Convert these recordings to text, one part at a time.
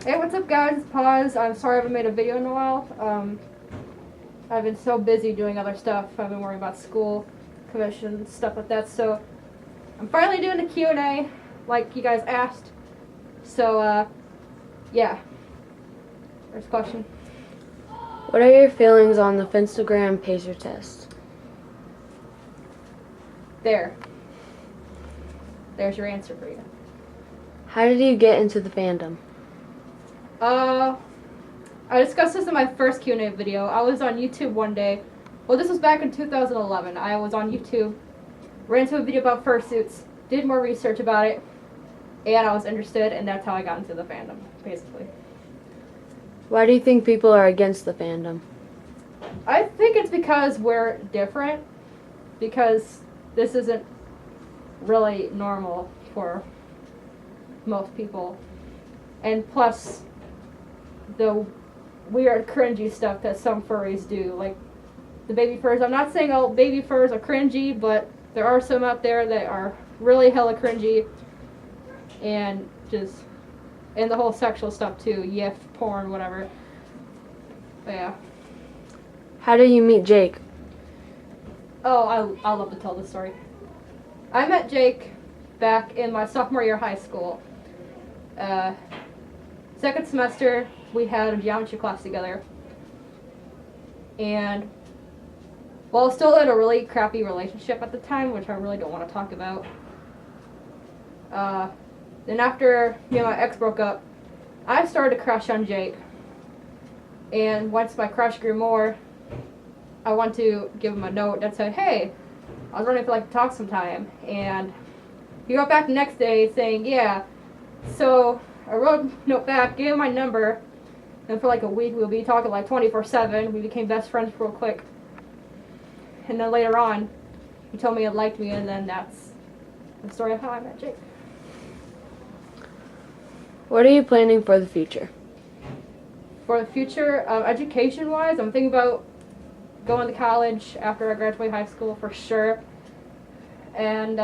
Hey, what's up, guys? It's Pause. I'm sorry I haven't made a video in a while. I've been so busy doing other stuff. I've been worrying about school, commission, stuff like that. So I'm finally doing the Q&A, like you guys asked. So, yeah. First question. What are your feelings on the Finstagram Pacer test? There's your answer for you. How did you get into the fandom? I discussed this in my first Q&A video. I was on YouTube one day. Well, this was back in 2011. I was on YouTube, ran into a video about fursuits, did more research about it, and I was interested, and that's how I got into the fandom, basically. Why do you think people are against the fandom? I think it's because we're different, because this isn't really normal for most people, and plus the weird cringy stuff that some furries do, like the baby furs. I'm not saying all baby furs are cringy, but there are some out there that are really hella cringy, and the whole sexual stuff too, YIF, porn, whatever. But yeah. How did you meet Jake? Oh, I love to tell this story. I met Jake back in my sophomore year of high school. Second semester, we had a geometry class together. And while still in a really crappy relationship at the time, which I really don't want to talk about, then after me and my ex broke up, I started to crush on Jake. And once my crush grew more, I wanted to give him a note that said, hey, I was wondering if you'd like to talk sometime. And he wrote back the next day saying, yeah. So I wrote a note back, gave him my number, and for like a week we would be talking like 24/7. We became best friends real quick. And then later on, he told me he liked me, and then that's the story of how I met Jake. What are you planning for the future? For the future, education-wise, I'm thinking about going to college after I graduate high school for sure. And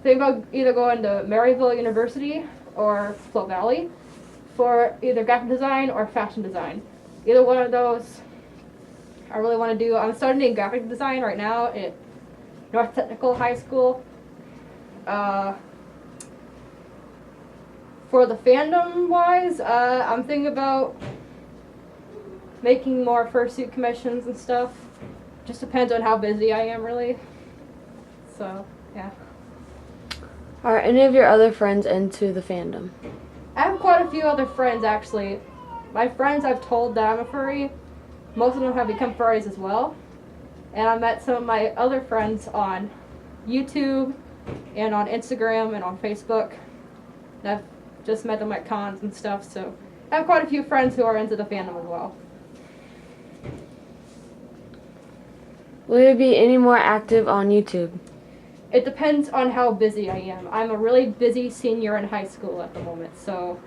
think about either going to Maryville University or Flow Valley for either graphic design or fashion design. Either one of those I really want to do. I'm studying graphic design right now at North Technical High School. For the fandom wise, I'm thinking about making more fursuit commissions and stuff. Just depends on how busy I am, really. So, yeah. Are any of your other friends into the fandom? I have quite a few other friends, actually. My friends I've told that I'm a furry. Most of them have become furries as well. And I met some of my other friends on YouTube and on Instagram and on Facebook. And I've just met them at cons and stuff, so I have quite a few friends who are into the fandom as well. Will you be any more active on YouTube? It depends on how busy I am. I'm a really busy senior in high school at the moment, so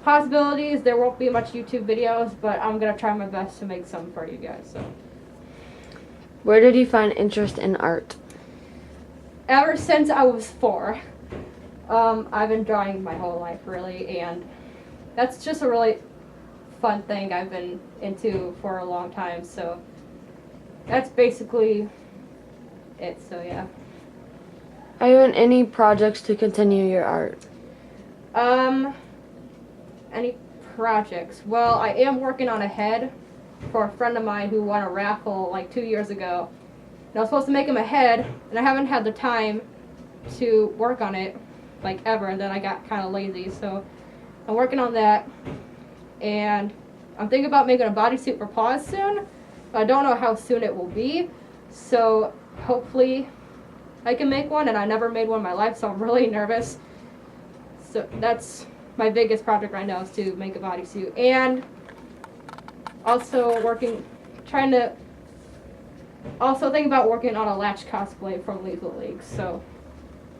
possibilities there won't be much YouTube videos, but I'm gonna try my best to make some for you guys. So, Where did you find interest in art? ever since I was 4, I've been drawing my whole life, really, and that's just a really fun thing I've been into for a long time. So that's basically it. So yeah. Are you in any projects to continue your art? Any projects? Well, I am working on a head for a friend of mine who won a raffle like 2 years ago. And I was supposed to make him a head, and I haven't had the time to work on it like ever, and then I got kind of lazy. So I'm working on that, and I'm thinking about making a bodysuit for Paws soon. But I don't know how soon it will be. So hopefully I can make one, and I never made one in my life, so I'm really nervous. So that's my biggest project right now, is to make a bodysuit. And also thinking about working on a Latch cosplay from Lethal League, so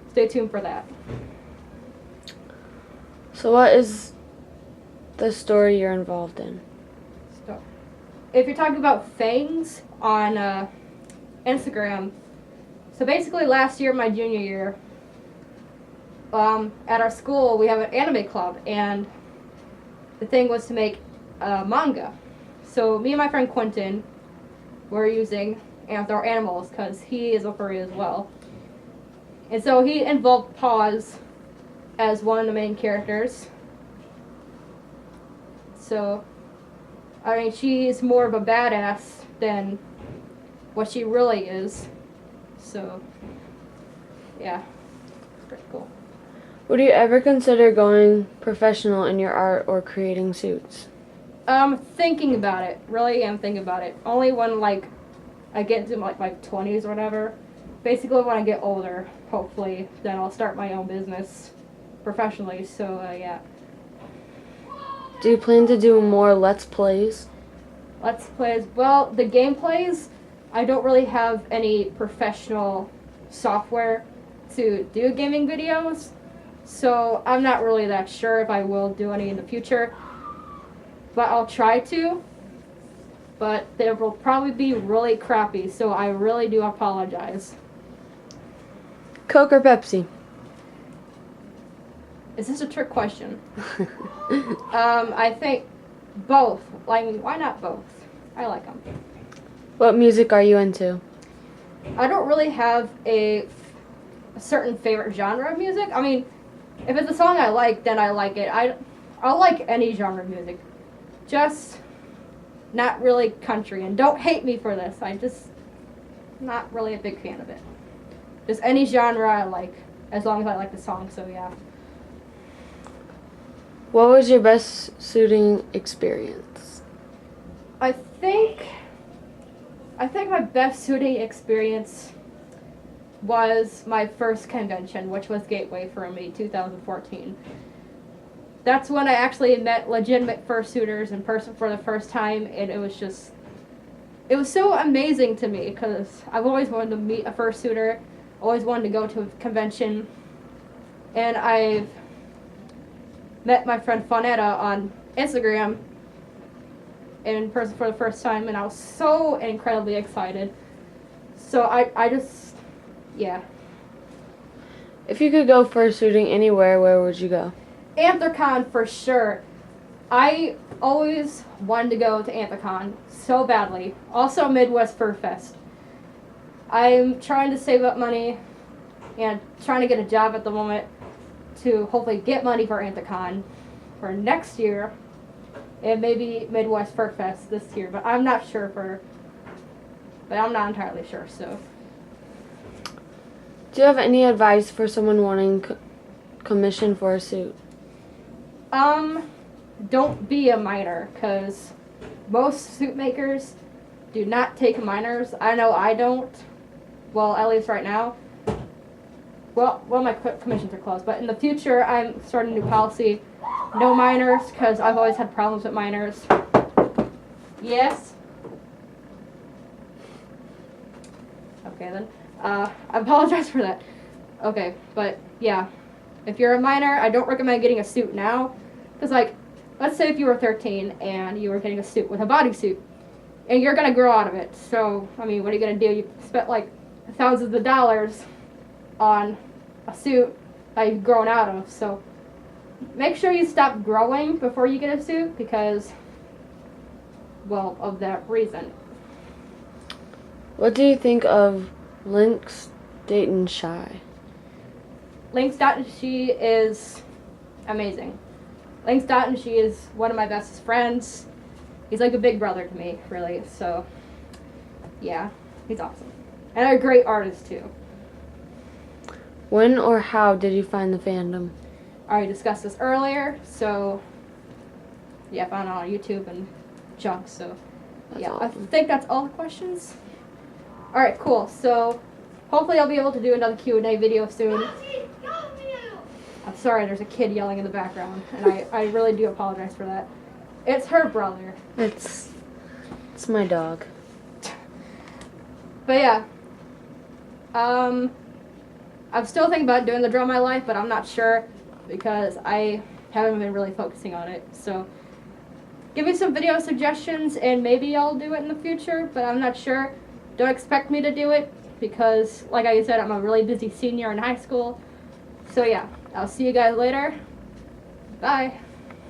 stay tuned for that. So what is the story you're involved in? So, if you're talking about fangs on Instagram, so basically last year, my junior year, at our school we have an anime club, and the thing was to make a manga. So me and my friend Quentin were using our animals because he is a furry as well. And so he involved Paws as one of the main characters. So, I mean, she's more of a badass than what she really is. So, yeah, it's pretty cool. Would you ever consider going professional in your art or creating suits? Thinking about it. Really am thinking about it. Only when, like, I get into my 20s or whatever. Basically, when I get older, hopefully, then I'll start my own business professionally. So, yeah. Do you plan to do more Let's Plays? Let's Plays. Well, the gameplays, I don't really have any professional software to do gaming videos. So, I'm not really that sure if I will do any in the future. But I'll try to. But they will probably be really crappy, so I really do apologize. Coke or Pepsi? Is this a trick question? I think both. I mean, why not both? I like them. What music are you into? I don't really have a certain favorite genre of music. I mean, if it's a song I like, then I like it. I'll like any genre of music. Just not really country. And don't hate me for this. I just not really a big fan of it. Just any genre I like, as long as I like the song, so yeah. What was your best suiting experience? I think my best suiting experience was my first convention, which was Gateway for me, 2014. That's when I actually met legitimate fursuiters in person for the first time, and it was so amazing to me because I've always wanted to meet a fursuiter, always wanted to go to a convention, and I've met my friend Fawnetta on Instagram in person for the first time, and I was so incredibly excited. So I just, yeah. If you could go fursuiting anywhere, where would you go? Anthrocon for sure. I always wanted to go to Anthrocon so badly. Also Midwest Fur Fest. I'm trying to save up money and trying to get a job at the moment to hopefully get money for Anthrocon for next year and maybe Midwest Fur Fest this year, but I'm not entirely sure, so. Do you have any advice for someone wanting commission for a suit? Don't be a minor, because most suit makers do not take minors. I know I don't. Well, at least right now. Well, my commissions are closed, but in the future, I'm starting a new policy. No minors, because I've always had problems with minors. Yes? Okay, then. I apologize for that. Okay, but, yeah. If you're a minor, I don't recommend getting a suit now. Because, like, let's say if you were 13 and you were getting a suit with a bodysuit, and you're going to grow out of it. So, I mean, what are you going to do? You spent, like, thousands of dollars on a suit that you've grown out of. So, make sure you stop growing before you get a suit because, well, of that reason. What do you think of Lynx dating Shy? Lynx Dotton, she is amazing. Lynx Dotton, she is one of my bestest friends. He's like a big brother to me, really. So, yeah, he's awesome. And a great artist, too. When or how did you find the fandom? I already discussed this earlier, so, yeah, I found it on YouTube and junk, so, That's yeah. awesome. I think that's all the questions. Alright, cool. So, hopefully I'll be able to do another Q&A video soon. I'm sorry, there's a kid yelling in the background, and I really do apologize for that. It's her brother. It's my dog. But yeah, I'm still thinking about doing the Draw My Life, but I'm not sure because I haven't been really focusing on it. So give me some video suggestions, and maybe I'll do it in the future, but I'm not sure. Don't expect me to do it because, like I said, I'm a really busy senior in high school. So yeah. I'll see you guys later. Bye.